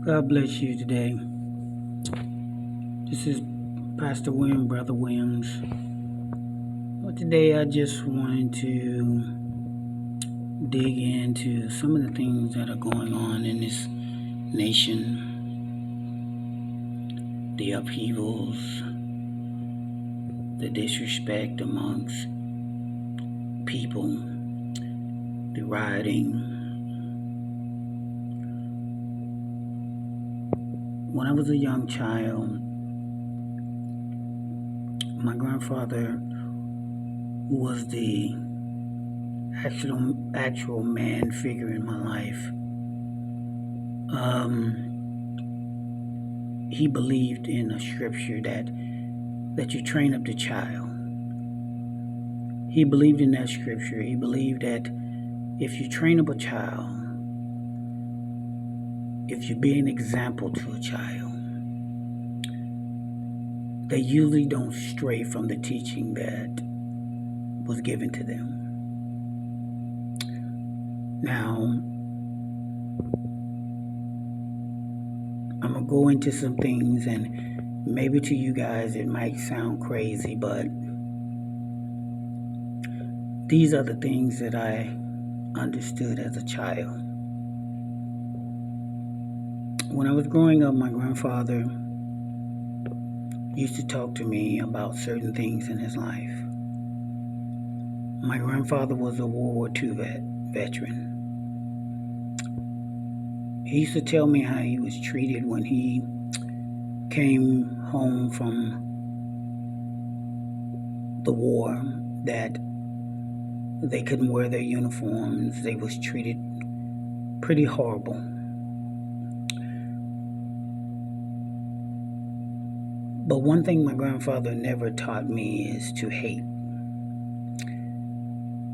God bless you today. This is Pastor William, Brother Williams. Well, today I just wanted to dig into some of the things that are going on in this nation, the upheavals, the disrespect amongst people, the rioting. When I was a young child, my grandfather was the actual man figure in my life. He believed in a scripture that you train up the child. He believed in that scripture. He believed that if you train up a child, if you be an example to a child, they usually don't stray from the teaching that was given to them. Now, I'm going to go into some things, and maybe to you guys it might sound crazy, but these are the things that I understood as a child. When I was growing up, my grandfather used to talk to me about certain things in his life. My grandfather was a World War II veteran. He used to tell me how he was treated when he came home from the war, that they couldn't wear their uniforms. They was treated pretty horrible. But one thing my grandfather never taught me is to hate.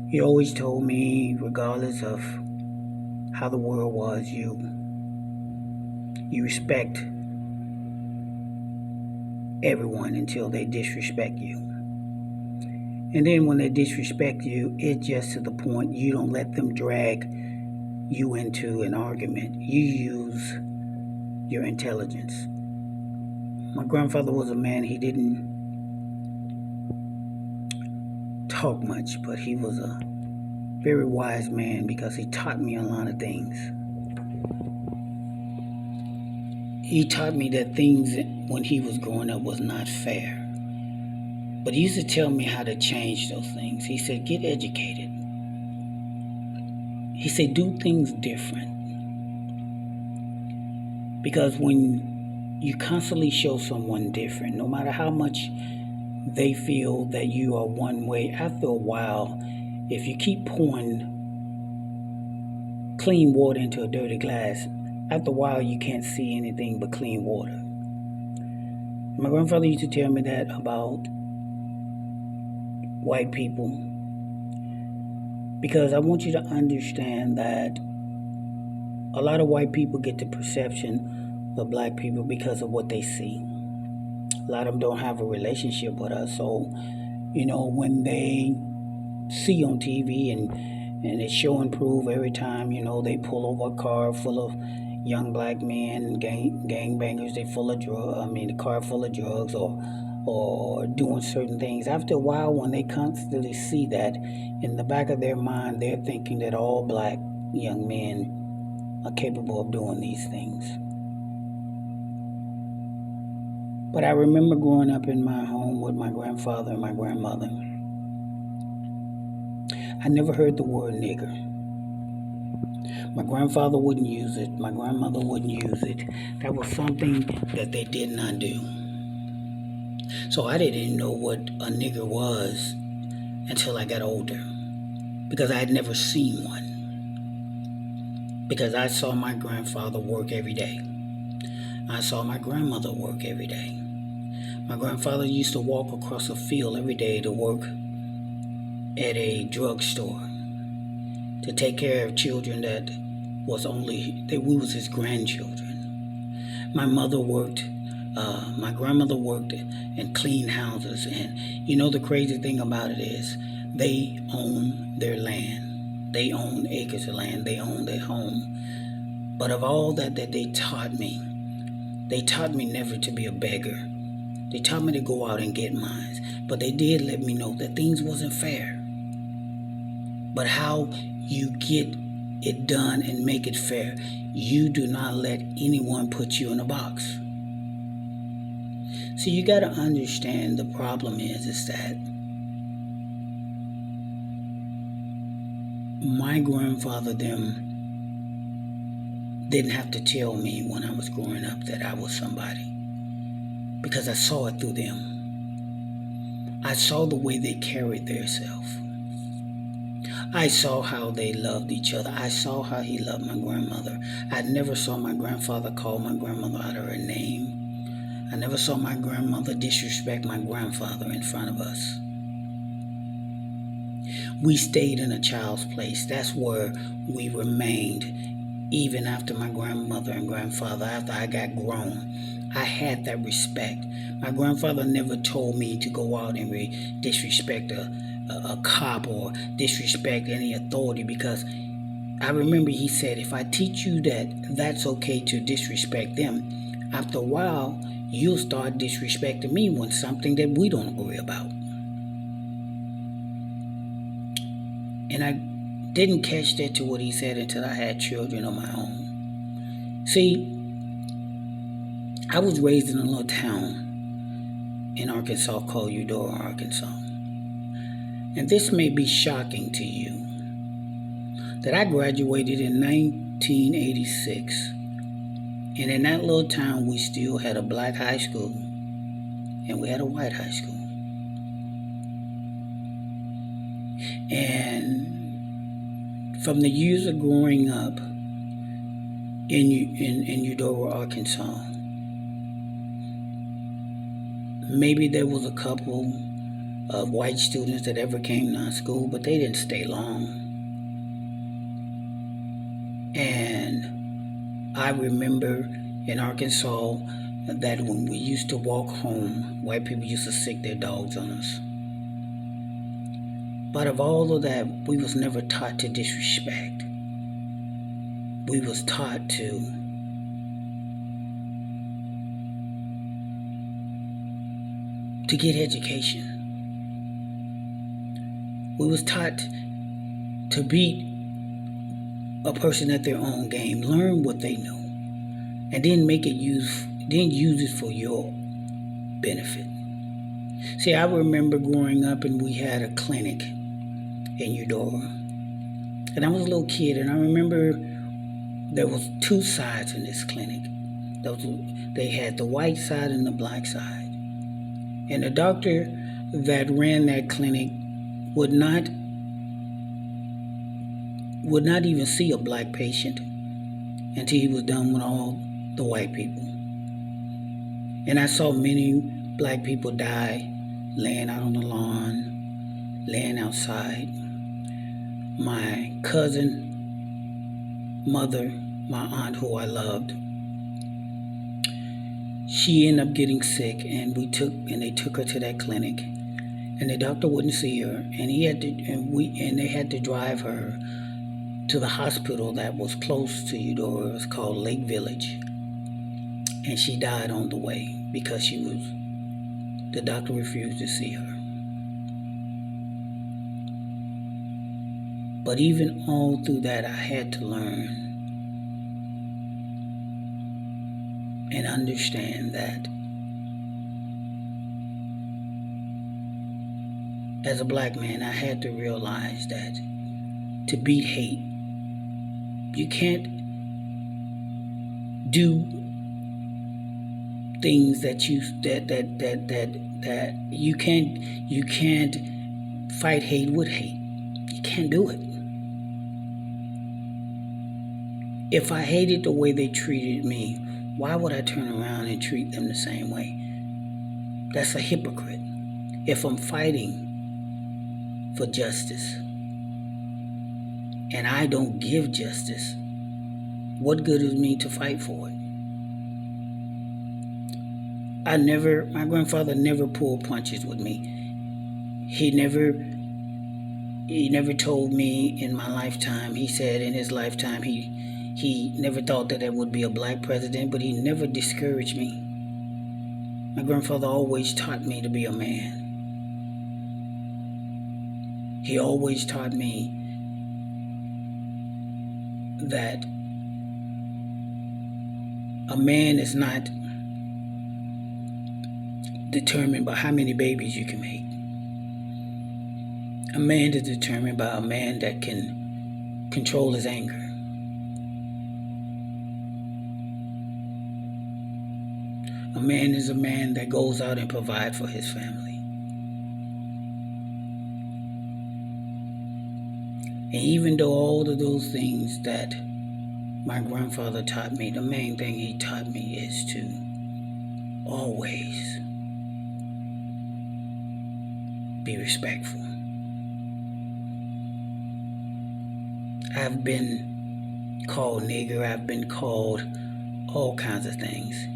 He always told me, regardless of how the world was, you respect everyone until they disrespect you. And then when they disrespect you, it's just to the point you don't let them drag you into an argument. You use your intelligence. My grandfather was a man, he didn't talk much, but he was a very wise man because he taught me a lot of things. He taught me that things when he was growing up was not fair. But he used to tell me how to change those things. He said, get educated. He said, do things different. Because when you constantly show someone different, no matter how much they feel that you are one way, after a while, if you keep pouring clean water into a dirty glass, after a while you can't see anything but clean water. My grandfather used to tell me that about white people, because I want you to understand that a lot of white people get the perception of black people because of what they see. A lot of them don't have a relationship with us, so when they see on TV and it's show and prove every time, they pull over a car full of young black men, gangbangers, the car full of drugs or doing certain things. After a while, when they constantly see that, in the back of their mind, they're thinking that all black young men are capable of doing these things. But I remember growing up in my home with my grandfather and my grandmother. I never heard the word nigger. My grandfather wouldn't use it. My grandmother wouldn't use it. That was something that they did not do. So I didn't even know what a nigger was until I got older, because I had never seen one. Because I saw my grandfather work every day. I saw my grandmother work every day. My grandfather used to walk across a field every day to work at a drugstore to take care of children that we was his grandchildren. My mother worked. My grandmother worked and cleaned houses, and the crazy thing about it is they own their land. They own acres of land. They own their home. But of all that they taught me never to be a beggar. They taught me to go out and get mine. But they did let me know that things wasn't fair. But how you get it done and make it fair, you do not let anyone put you in a box. So you got to understand the problem is that my grandfather them didn't have to tell me when I was growing up that I was somebody, because I saw it through them. I saw the way they carried themselves. I saw how they loved each other. I saw how he loved my grandmother. I never saw my grandfather call my grandmother out of her name. I never saw my grandmother disrespect my grandfather in front of us. We stayed in a child's place. That's where we remained. Even after my grandmother and grandfather, after I got grown, I had that respect. My grandfather never told me to go out and disrespect a cop or disrespect any authority, because I remember he said, if I teach you that that's okay to disrespect them, after a while, you'll start disrespecting me when something that we don't agree about. And I didn't catch that to what he said until I had children of my own. See, I was raised in a little town in Arkansas called Eudora, Arkansas. And this may be shocking to you, that I graduated in 1986. And in that little town, we still had a black high school and we had a white high school. And from the years of growing up in Eudora, Arkansas, maybe there was a couple of white students that ever came to our school, but they didn't stay long. And I remember in Arkansas that when we used to walk home, white people used to sick their dogs on us. But of all of that, we was never taught to disrespect. We was taught to get education. We was taught to beat a person at their own game, learn what they know, and then use it for your benefit. See, I remember growing up and we had a clinic in Eudora. And I was a little kid, and I remember there was two sides in this clinic. They had the white side and the black side. And the doctor that ran that clinic would not even see a black patient until he was done with all the white people. And I saw many black people die laying out on the lawn, laying outside. My cousin, mother, my aunt who I loved, she ended up getting sick, and they took her to that clinic, and the doctor wouldn't see her, and they had to drive her to the hospital that was close to Eudora. It was called Lake Village, and she died on the way because the doctor refused to see her. But even all through that, I had to learn and understand that as a black man, I had to realize that to beat hate, you can't do things that you can't fight hate with hate. You can't do it. If I hated the way they treated me, why would I turn around and treat them the same way? That's a hypocrite. If I'm fighting for justice and I don't give justice, what good is me to fight for it? My grandfather never pulled punches with me. He never told me in my lifetime, he said in his lifetime, he He never thought that there would be a black president, but he never discouraged me. My grandfather always taught me to be a man. He always taught me that a man is not determined by how many babies you can make. A man is determined by a man that can control his anger. A man is a man that goes out and provides for his family. And even though all of those things that my grandfather taught me, the main thing he taught me is to always be respectful. I've been called nigger, I've been called all kinds of things.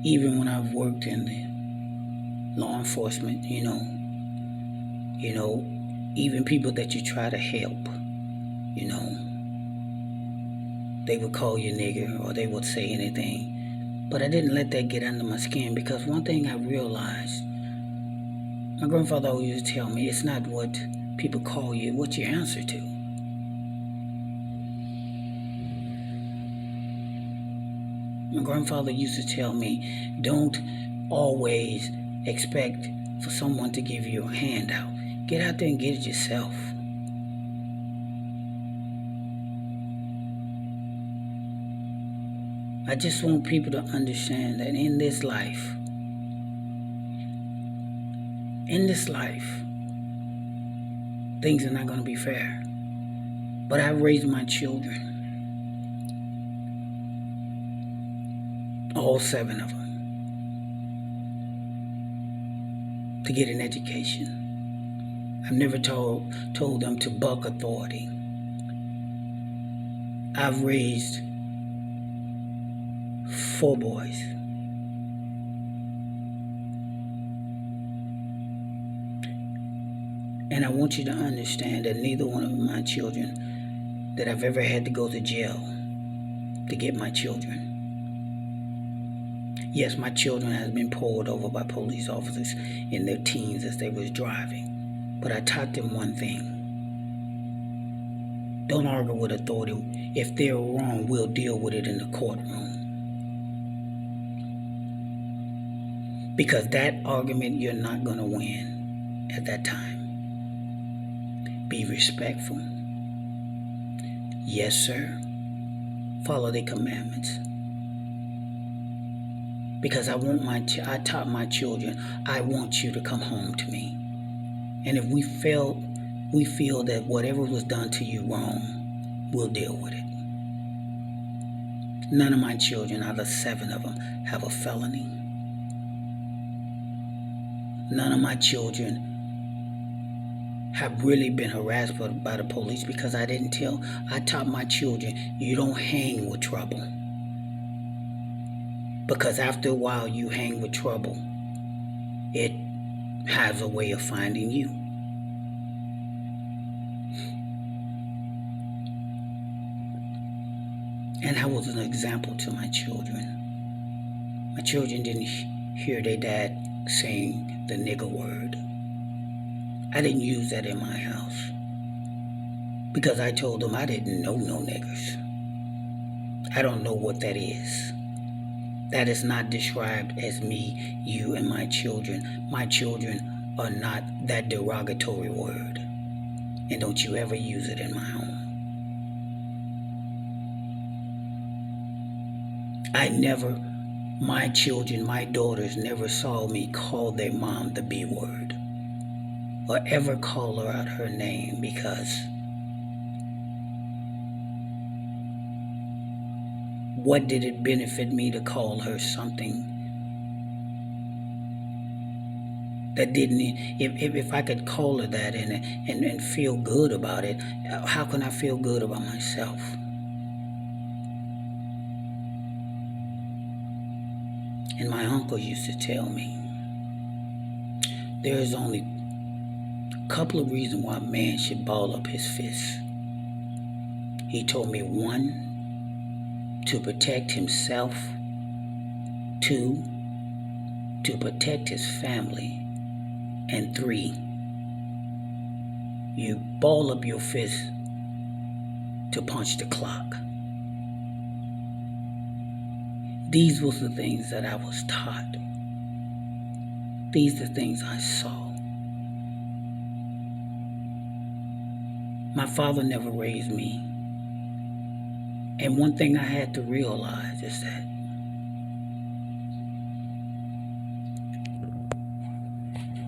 Even when I've worked in the law enforcement, even people that you try to help, they would call you nigger or they would say anything. But I didn't let that get under my skin, because one thing I realized, my grandfather always used to tell me, it's not what people call you, what you answer to. My grandfather used to tell me, don't always expect for someone to give you a handout. Get out there and get it yourself. I just want people to understand that in this life, things are not going to be fair. But I raised my children, all 7 of them, to get an education. I've never told them to buck authority. I've raised 4 boys. And I want you to understand that neither one of my children that I've ever had to go to jail to get my children. Yes, my children have been pulled over by police officers in their teens as they was driving. But I taught them one thing. Don't argue with authority. If they're wrong, we'll deal with it in the courtroom. Because that argument, you're not going to win at that time. Be respectful. Yes, sir. Follow the commandments. Because I taught my children, I want you to come home to me. And if we feel that whatever was done to you wrong, we'll deal with it. None of my children, out of 7 of them, have a felony. None of my children have really been harassed by the police, because I taught my children, you don't hang with trouble. Because after a while you hang with trouble, it has a way of finding you. And I was an example to my children. My children didn't hear their dad saying the nigger word. I didn't use that in my house, because I told them I didn't know no niggers. I don't know what that is. That is not described as me, you, and my children. My children are not that derogatory word. And don't you ever use it in my home. My children, my daughters never saw me call their mom the B word, or ever call her out her name, because what did it benefit me to call her something that didn't, if I could call her that and feel good about it, how can I feel good about myself? And my uncle used to tell me, there is only a couple of reasons why a man should ball up his fists. He told me, 1, to protect himself, 2, to protect his family, and 3, you ball up your fist to punch the clock. These were the things that I was taught. These are the things I saw. My father never raised me. And one thing I had to realize is that